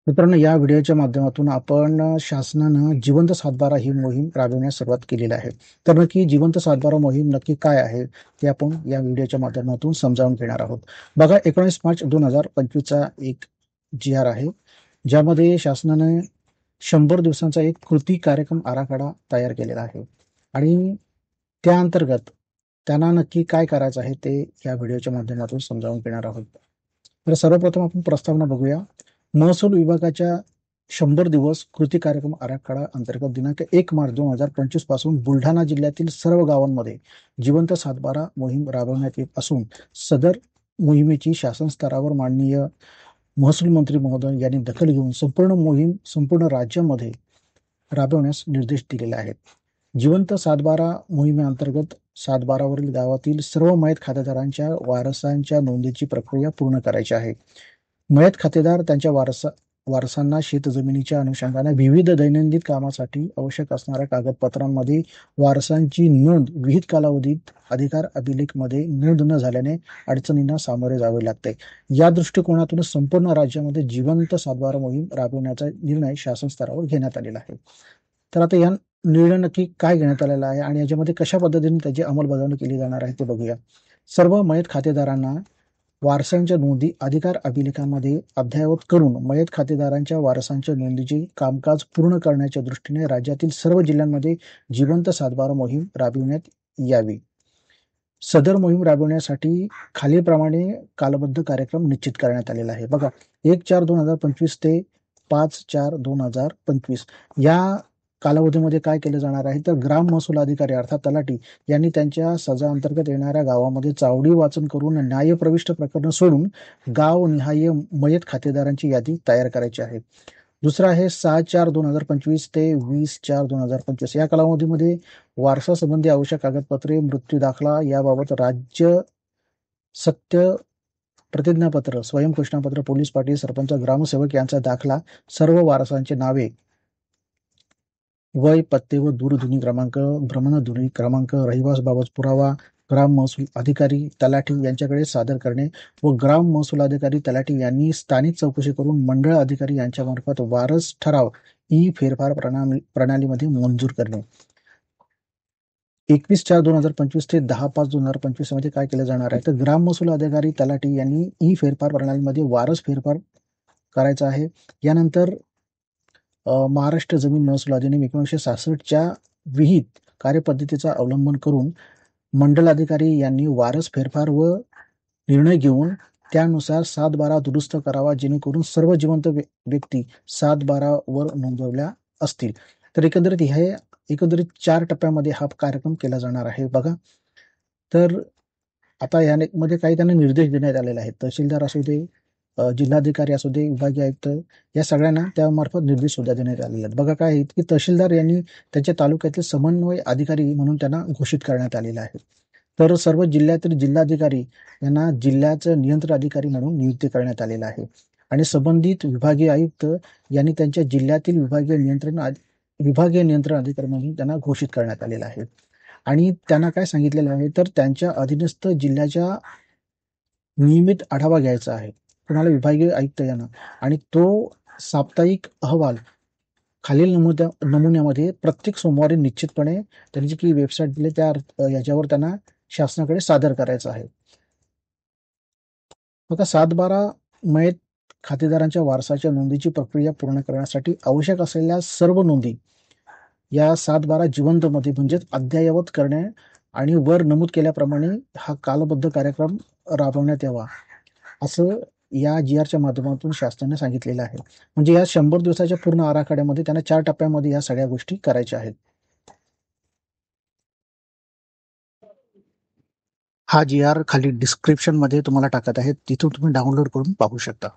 मित्रांनो, या व्हिडिओच्या माध्यमातून आपण शासनानं जिवंत सातबारा ही मोहीम राबविण्यास सुरुवात केलेली आहे. तर नक्की जिवंत सातबारा मोहीम नक्की काय आहे, ते आपण या व्हिडिओच्या माध्यमातून समजावून घेणार आहोत. बघा, 19 मार्च 2025चा एक जी.आर. आहे, ज्यामध्ये शासनाने 100 दिवसांचा एक कृती कार्यक्रम आराखडा तयार केलेला आहे आणि त्या अंतर्गत त्यांना नक्की काय करायचं आहे, ते या व्हिडिओच्या माध्यमातून समजावून घेणार आहोत. तर सर्वप्रथम आपण प्रस्तावना बघूया. महसूल विभागाच्या 100 दिवस कृती कार्यक्रम आराखडा अंतर्गत दिनांक 1 मार्च 2025 पासून बुलढाणा जिल्ह्यातील सर्व गावांमध्ये जिवंत सातबारा मोहीम राबवण्यात येत असून सदर मोहिमेची शासन स्तरावर माननीय महसूल मंत्री महोदय यांनी दखल घेऊन संपूर्ण मोहीम संपूर्ण राज्यामध्ये राबवण्यास निर्देश दिलेले आहेत. जिवंत सातबारा मोहिमेअंतर्गत सातबारावरील गावातील सर्व मयत खातेदारांच्या वारसांच्या नोंदीची प्रक्रिया पूर्ण करायची आहे. मयत खातेदार त्यांच्या वारसांना शेतजमिनीच्या अनुषंगाने विविध दैनंदिन कामासाठी आवश्यक असणाऱ्या कागदपत्रांमध्ये वारसांची नोंद विहित कालावधीत अधिकार अभिलेखमध्ये नोंद न झाल्याने अडचणींना सामोरे जावे लागते. या दृष्टिकोनातून संपूर्ण राज्यामध्ये जिवंत सातबारा मोहीम राबवण्याचा निर्णय शासन स्तरावर घेण्यात आलेला आहे. तर आता या निर्णय नक्की काय घेण्यात आलेला आहे आणि याच्यामध्ये कशा पद्धतीने त्याची अंमलबजावणी केली जाणार आहे ते बघूया. सर्व मयत खातेदारांना वारसांच्या नोंदी अधिकार अभिलेखामध्ये अद्ययावत करून मयत खातेदारांच्या वारसांच्या नोंदीचे कामकाज पूर्ण करण्याच्या दृष्टीने राज्यातील सर्व जिल्ह्यांमध्ये जिवंत सातबारा मोहीम राबविण्यात यावी. सदर मोहीम राबवण्यासाठी खालीलप्रमाणे कालबद्ध कार्यक्रम निश्चित करण्यात आलेला आहे. बघा, 1/4/2025 ते 5/4/2025 या कालावधीमध्ये काय केलं जाणार आहे, तर ग्राम महसूल अधिकारी अर्थात तलाठी यांनी त्यांच्या सजा अंतर्गत येणाऱ्या गावामध्ये चावडी वाचन करून न्यायप्रविष्ट प्रकरण सोडून गावनिहाय मयत खातेदारांची यादी तयार करायची आहे. दुसरा आहे 6/4/2025 ते 20/4/2025 या कालावधीमध्ये वारसा संबंधी आवश्यक कागदपत्रे, मृत्यू दाखला याबाबत राज्य सत्य प्रतिज्ञापत्र, स्वयंघोषणापत्र, पोलीस पाटील, सरपंच, ग्रामसेवक यांचा दाखला, सर्व वारसांचे नावे, वय, पत्ते व दूरध्वनी क्रमांक, भ्रमणध्वनी क्रमांक, रहिवासबाबत पुरावा ग्राम महसूल अधिकारी तलाठी यांच्याकडे सादर करणे व ग्राम महसूल अधिकारी तलाठी यांनी स्थानिक चौकशी करून मंडळ अधिकारी यांच्यामार्फत वारस ठराव ई फेरफार प्रणालीमध्ये मंजूर करणे. 21/4/2025 ते 10/5/2025 मध्ये काय केलं जाणार आहे, तर ग्राम महसूल अधिकारी तलाठी यांनी ई फेरफार प्रणालीमध्ये वारस फेरफार करायचा आहे. यानंतर महाराष्ट्र जमीन महसूल अधिनियम 1966च्या विहित कार्यपद्धतीचा अवलंबन करून मंडल अधिकारी यांनी वारस फेरफार व निर्णय घेऊन त्यानुसार 7/12 दुरुस्त करावा, जेणेकरून सर्व जिवंत व्यक्ती 7/12 वर नोंदवल्या असतील. तर एकंदरीत 4 टप्प्यामध्ये हा कार्यक्रम केला जाणार आहे. बघा, तर आता यामध्ये काही त्यांना निर्देश देण्यात आलेले आहेत. तहसीलदार असू दे, जिल्हाधिकारी असू दे, विभागीय आयुक्त या सगळ्यांना त्यामार्फत निर्देश सुद्धा देण्यात आलेले आहेत. बघा, काय आहे की तहसीलदार यांनी त्यांच्या तालुक्यातील समन्वय अधिकारी म्हणून त्यांना घोषित करण्यात आलेलं आहे. तर सर्व जिल्ह्यातील जिल्हाधिकारी यांना जिल्ह्याचं नियंत्रण अधिकारी म्हणून नियुक्ती करण्यात आलेला आहे आणि संबंधित विभागीय आयुक्त यांनी त्यांच्या जिल्ह्यातील विभागीय नियंत्रण अधिकारी म्हणून त्यांना घोषित करण्यात आलेलं आहे. आणि त्यांना काय सांगितलेलं आहे, तर त्यांच्या अधीनस्थ जिल्ह्याच्या नियमित आढावा घ्यायचा आहे कुणाला, विभागीय आयुक्त यांना, आणि तो साप्ताहिक अहवाल खालील नमुन्यामध्ये प्रत्येक सोमवारी निश्चितपणे त्यांची जी वेबसाईट दिली त्या याच्यावर त्यांना शासनाकडे सादर करायचं आहे. बघा, 7/12 मयत खातेदारांच्या वारसाच्या नोंदीची प्रक्रिया पूर्ण करण्यासाठी आवश्यक असलेल्या सर्व नोंदी या 7/12 जिवंतमध्ये म्हणजेच अद्ययावत करणे आणि वर नमूद केल्याप्रमाणे हा कालबद्ध कार्यक्रम राबवण्यात यावा, असं या जी.आरच्या माध्यमातून शासनाने सांगितलेलं आहे. म्हणजे या 100 दिवसाच्या पूर्ण आराखड्यामध्ये त्यांना 4 टप्प्यामध्ये या सगळ्या गोष्टी करायच्या आहेत. हा जी.आर खाली डिस्क्रिप्शन मध्ये तुम्हाला टाकत आहे, तिथून तुम्ही डाउनलोड करून पाहू शकता.